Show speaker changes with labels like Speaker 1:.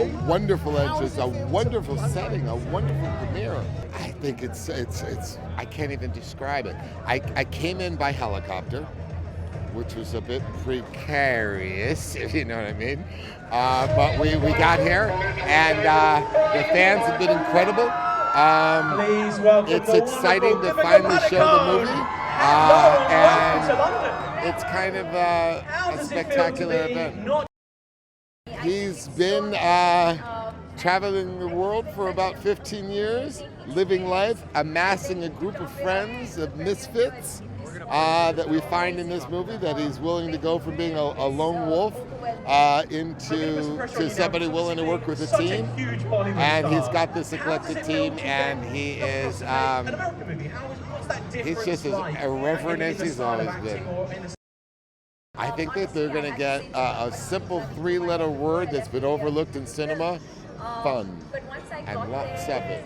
Speaker 1: A wonderful entrance, a wonderful setting, a wonderful premiere. I think it's I can't even describe it. I came in by helicopter, which was a bit precarious, if you know what I mean. But we got here, and the fans have been incredible. It's exciting to finally show the movie, and it's kind of a spectacular event. He's been traveling the world for about 15 years, living life, amassing a group of friends, of misfits, that we find in this movie, that he's willing to go from being a lone wolf into somebody willing to work with a team. And he's got this eclectic team, and he is he's just as irreverent as he's always been. I think that they're going to get a simple 3-letter word that's been overlooked in cinema: fun, and lots of it.